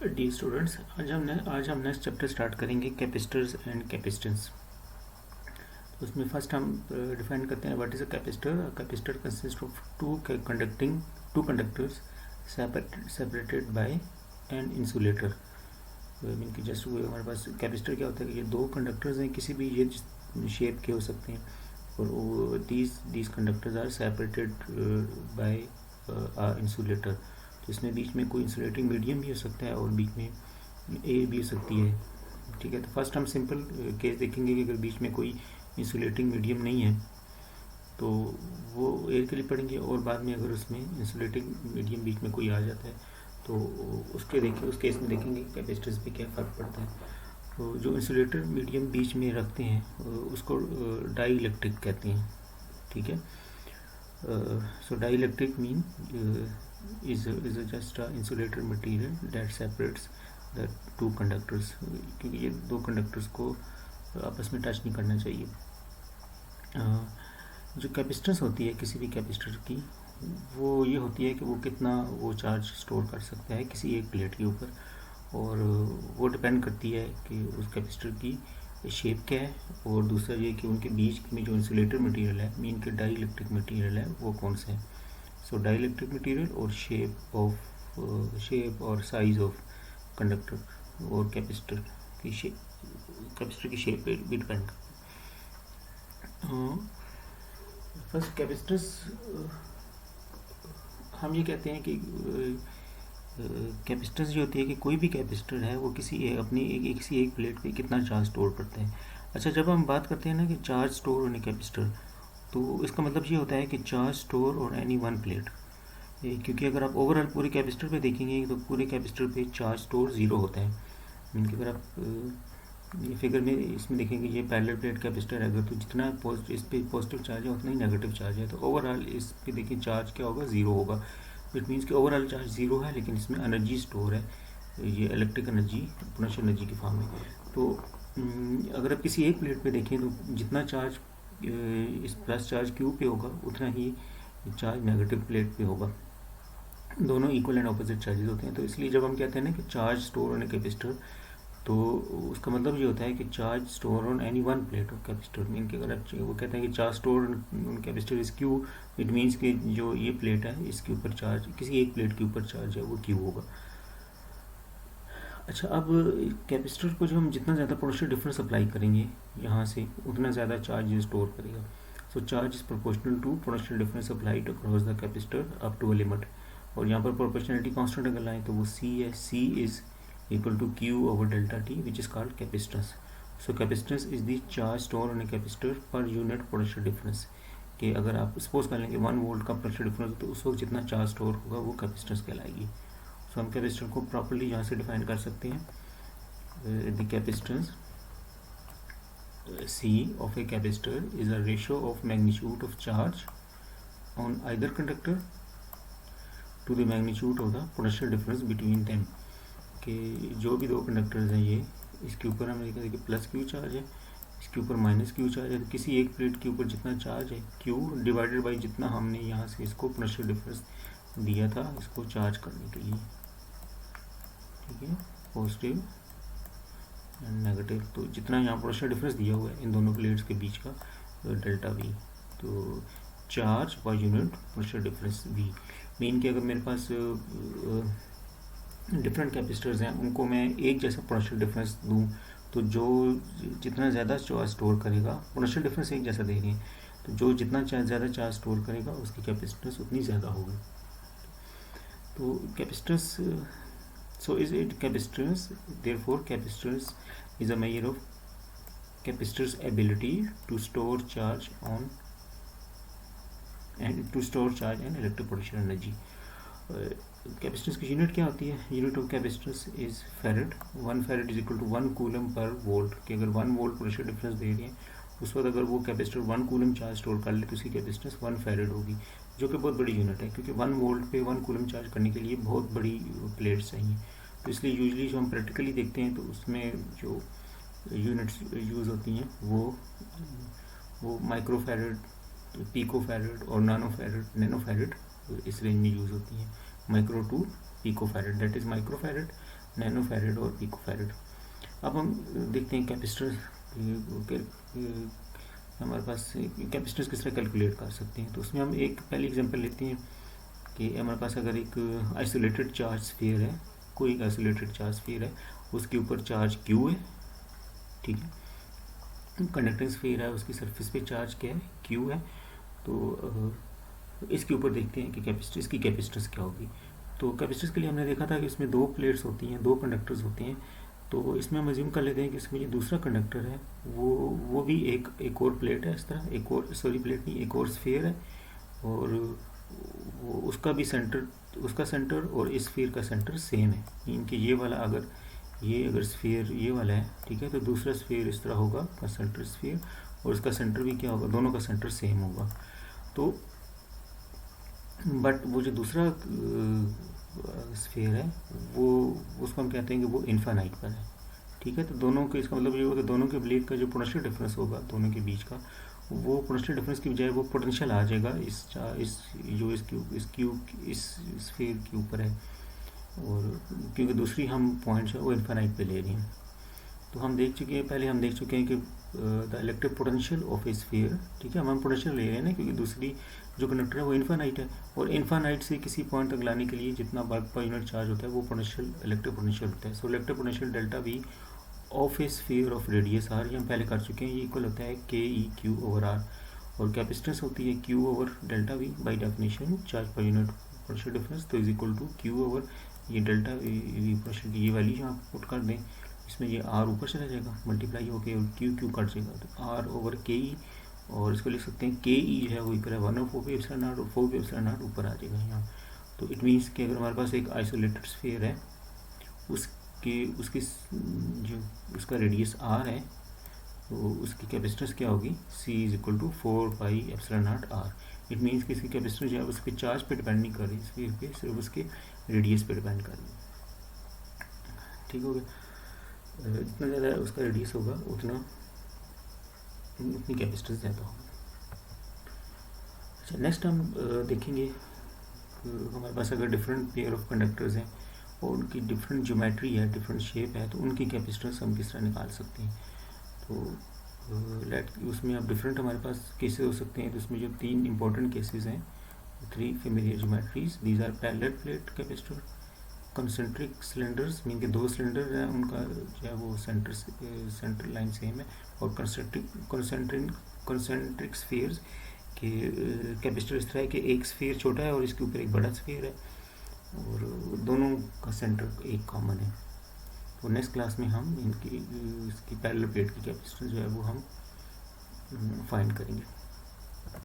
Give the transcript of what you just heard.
D students, आज हम next chapter start करेंगे कैपेसिटर्स एंड कैपेसिटेंस। तो उसमें फर्स्ट हम डिफाइन करते हैं what is a capacitor. Capacitor consist of two conductors separated by an insulator. Mean कि जस्ट हमारे पास कैपेसिटर क्या होता है कि ये दो कंडक्टर्स हैं, किसी भी ये शेप के हो सकते हैं, और these conductors are separated by insulator. तो इसमें बीच में कोई इंसुलेटिंग मीडियम भी हो सकता है और बीच में एयर भी हो सकती है। ठीक है, तो फर्स्ट हम सिंपल केस देखेंगे कि अगर बीच में कोई इंसुलेटिंग मीडियम नहीं है तो वो एयर के लिए पढ़ेंगे, और बाद में अगर उसमें इंसुलेटिंग मीडियम बीच में कोई आ जाता है तो उस केस में देखेंगे कैपेसिटर्स पे क्या फ़र्क पड़ता है। तो जो इंसुलेटर मीडियम बीच में रखते हैं उसको डाई इलेक्ट्रिक कहते हैं। ठीक है, so dielectric mean is just a insulator material that separates the two conductors, क्योंकि ये दो कंडक्टर्स को आपस में टच नहीं करना चाहिए। जो कैपेसिटेंस होती है किसी भी कैपेसिटर की, वो ये होती है कि वो कितना वो चार्ज स्टोर कर सकता है किसी एक प्लेट के ऊपर, और वो डिपेंड करती है कि उस कैपेसिटर की शेप क्या है, और दूसरा ये कि उनके बीच में जो इंसुलेटर मटेरियल है मीन के डाई इलेक्ट्रिक मटेरियल है वो कौन सा है। सो डाई इलेक्ट्रिक मटेरियल और शेप और साइज ऑफ कंडक्टर और कैपेसिटर की शेप पे भी डिपेंड। फर्स्ट कैपेसिटर्स, हम ये कहते हैं कि कैपेसिटर्स जो होती है कि कोई भी कैपेसिटर है वो किसी एक प्लेट पे कितना चार्ज स्टोर करते हैं। अच्छा, जब हम बात करते हैं ना कि चार्ज स्टोर होने कैपेसिटर, तो इसका मतलब ये होता है कि charge store on any one plate. क्योंकि अगर आप ओवरऑल पूरे कैपेसिटर पे देखेंगे तो पूरे कैपेसिटर पे चार्ज स्टोर ज़ीरो होता है। मीन कि अगर आप ये फिगर में इसमें देखेंगे ये पैरेलल प्लेट कैपेसिटर है, अगर तो जितना इस पे पॉजिटिव चार्ज है उतना ही नेगेटिव चार्ज है, तो ओवरऑल इस पे देखिए चार्ज क्या होगा, ज़ीरो होगा। इट मीन्स कि ओवरऑल चार्ज ज़ीरो है, लेकिन इसमें एनर्जी स्टोर है, ये इलेक्ट्रिक एनर्जी पोटेंशियल एनर्जी की फॉर्म में। तो अगर आप किसी एक प्लेट पे देखें तो जितना चार्ज इस प्लस चार्ज क्यू पे होगा उतना ही चार्ज नेगेटिव प्लेट पे होगा। दोनों इक्वल एंड ऑपोजिट चार्जेस होते हैं। तो इसलिए जब हम कहते हैं ना कि charge store on a capacitor, तो उसका मतलब ये होता है कि charge store on any one plate of capacitor. Mean कि अगर आप वो कहते हैं कि charge store on capacitor is Q, it means कि जो ये प्लेट है इसके ऊपर चार्ज, किसी एक प्लेट के ऊपर चार्ज है वो क्यू होगा। अच्छा, अब कैपेसिटर को जो हम जितना ज़्यादा पोटेंशियल डिफरेंस अप्लाई करेंगे यहाँ से, उतना ज़्यादा चार्ज स्टोर करेगा। So charge is proportional to potential difference applied across the capacitor up to a limit. और यहाँ पर प्रोपोर्शनलिटी कांस्टेंट अगर लाएं तो वो C है, C is equal to Q over delta T which is called capacitance. So capacitance is the charge store on a capacitor per unit potential difference. कि अगर आप सपोज कर लेंगे 1 वोल्ट का पोटेंशियल डिफरेंस तो उस वक्त जितना चार्ज स्टोर होगा वो कैपेसिटेंस कहलाएगी। सो हम कैपेसिटर को प्रॉपर्ली यहाँ से डिफाइन कर सकते हैं। The capacitance C of a capacitor is a ratio of magnitude of charge on either conductor to the magnitude of the potential difference between them। कि जो भी दो कंडक्टर्स हैं ये, इसके ऊपर हमें देखिए प्लस क्यू चार्ज है, इसके ऊपर माइनस क्यू चार्ज है, तो किसी एक प्लेट के ऊपर जितना चार्ज है क्यू डिवाइडेड बाई जितना हमने यहाँ से इसको पोटेंशियल डिफरेंस दिया था इसको चार्ज करने के लिए। ठीक है, पॉजिटिव एंड नेगेटिव, तो जितना यहाँ पोटेंशियल डिफरेंस दिया हुआ है इन दोनों प्लेट्स के बीच का डेल्टा वी, तो charge per unit potential difference V. Mean कि अगर मेरे पास डिफरेंट कैपेसिटर्स हैं उनको मैं एक जैसा पोटेंशियल डिफरेंस दूँ तो जो जितना ज़्यादा चार्ज स्टोर करेगा, पोटेंशियल डिफरेंस एक जैसा दे रहे हैं तो जो जितना ज़्यादा चार्ज स्टोर करेगा उसकी कैपेसिटेंस उतनी ज़्यादा होगी। तो capacitance, so is it capacitance, therefore capacitance is a measure of capacitor's ability to store charge and electric potential energy। Capacitance की यूनिट क्या होती है? Unit of capacitance is farad. 1 farad is equal to 1 coulomb per volt. कि अगर 1 volt potential difference दे रही है उस वक्त अगर वो कैपेसिटर 1 कूलम चार्ज स्टोर कर ले तो उसकी कैपेसिटेंस 1 फेरेड होगी, जो कि बहुत बड़ी यूनिट है, क्योंकि 1 वोल्ट पे 1 कूलम चार्ज करने के लिए बहुत बड़ी प्लेट्स चाहिए। तो इसलिए यूजली जो हम प्रैक्टिकली देखते हैं तो उसमें जो यूनिट्स यूज़ होती हैं वो माइक्रो फेरेड, पिको फेरेड और नैनो फेरेड इस रेंज में यूज़ होती हैं। Micro to pico farad, that is micro farad nano farad और पिको फैरेड। अब हम देखते हैं कैपेसिटर हमारे पास कैपेसिटेंस किस तरह कैलकुलेट कर सकते हैं। तो उसमें हम एक पहली एग्जांपल लेते हैं कि हमारे पास अगर एक आइसोलेटेड चार्ज स्फीयर है, कोई एक आइसोलेटेड चार्ज स्फीयर है, उसके ऊपर चार्ज Q है, ठीक है। कंडक्टिंग स्फीयर है, उसकी सरफेस पे चार्ज क्या है, Q है। तो इसके ऊपर देखते हैं कि इसकी कैपेसिटेंस क्या होगी। तो कैपेसिटेंस के लिए हमने देखा था कि इसमें दो प्लेट्स होती हैं, दो कंडक्टर्स होते हैं। तो इसमें हम अज्यूम कर लेते हैं कि इसमें जो दूसरा कंडक्टर है वो भी एक और प्लेट है, इस तरह एक और, सॉरी प्लेट नहीं, एक और स्फीयर है, और वो उसका भी सेंटर, उसका सेंटर और इस स्फीयर का सेंटर सेम है। इनके ये वाला अगर स्फीयर ये वाला है, ठीक है, तो दूसरा स्फीयर इस तरह होगा, कंसेंट्रिक स्फीयर, और इसका सेंटर भी क्या होगा, दोनों का सेंटर सेम होगा। तो बट वो जो दूसरा स्फीयर है वो, उसको हम कहते हैं कि वो इन्फानाइट पर है, ठीक है। तो दोनों के, इसका मतलब ये होगा कि दोनों के ब्लेड का जो पोटेंशियल डिफरेंस होगा दोनों के बीच का, वो पोटेंशियल डिफरेंस की बजाय वो पोटेंशियल आ जाएगा इस स्फीयर के ऊपर है, और क्योंकि दूसरी हम पॉइंट्स है वो इन्फानाइट पे ले रही हैं। तो हम देख चुके हैं, पहले हम देख चुके हैं कि the electric potential of a sphere, ठीक है, हम पोटेंशियल ले रहे हैं ना, क्योंकि दूसरी जो कंडक्टर है वो इन्फानाइट है, और इन्फानाइट से किसी पॉइंट तक लाने के लिए जितना वर्क पर यूनिट चार्ज होता है वो पोटेंशियल, इलेक्ट्रिक पोटेंशियल होता है। So electric potential delta V of a sphere of radius R, ये हम पहले कर चुके हैं, ये इक्वल होता है KE q ओवर आर, और कैपेसिटेंस होती है Q over delta V by definition charge per unit potential difference, तो is equal to Q over ये डेल्टा वी पोटेंशियल की ये वैल्यू यहाँ पुट कर दें, इसमें ये R ऊपर चला जाएगा, मल्टीप्लाई होकर और Q कट जाएगा, तो R ओवर KE, और इसको लिख सकते हैं KE जो है वो इक्वल है 1/4 एप्सिलॉन नॉट, और 4 एप्सिलॉन नॉट ऊपर आ जाएगा यहाँ। तो इट मीन्स कि अगर हमारे पास एक आइसोलेटेड स्फीयर है, उसकी जो उसका रेडियस R है, तो उसकी कैपेसिटेंस क्या होगी, C is equal to 4 pi epsilon naught R। It means कि इसकी कैपेसिटेंस जो है उसके चार्ज पे डिपेंड नहीं कर रही स्फीयर पे, सिर्फ उसके रेडियस पे डिपेंड कर रही है, ठीक हो गया। जितना ज़्यादा उसका रेडियस होगा उतनी कैपेसिटेंस ज़्यादा होगी। अच्छा, नेक्स्ट हम देखेंगे हमारे पास अगर डिफरेंट पेयर ऑफ कंडक्टर्स हैं और उनकी डिफरेंट ज्योमेट्री है, डिफरेंट शेप है, तो उनकी कैपेसिटेंस हम किस तरह निकाल सकते हैं। तो उसमें अब डिफरेंट हमारे पास केसेस हो सकते हैं। तो उसमें जो 3 इंपॉर्टेंट केसेस हैं, 3 familiar geometries, these are parallel plate capacitor, concentric cylinders, mean के 2 सिलेंडर हैं, उनका जो है वो सेंटर लाइन सेम है, और कंसेंट्रिक स्फीयर्स के कैपेसिटर इस तरह है कि एक स्फीयर छोटा है और इसके ऊपर एक बड़ा स्फीयर है, और दोनों का सेंटर एक कॉमन है। तो नेक्स्ट क्लास में हम इसकी पैरेलल प्लेट की कैपेसिटेंस जो है वो हम फाइंड करेंगे।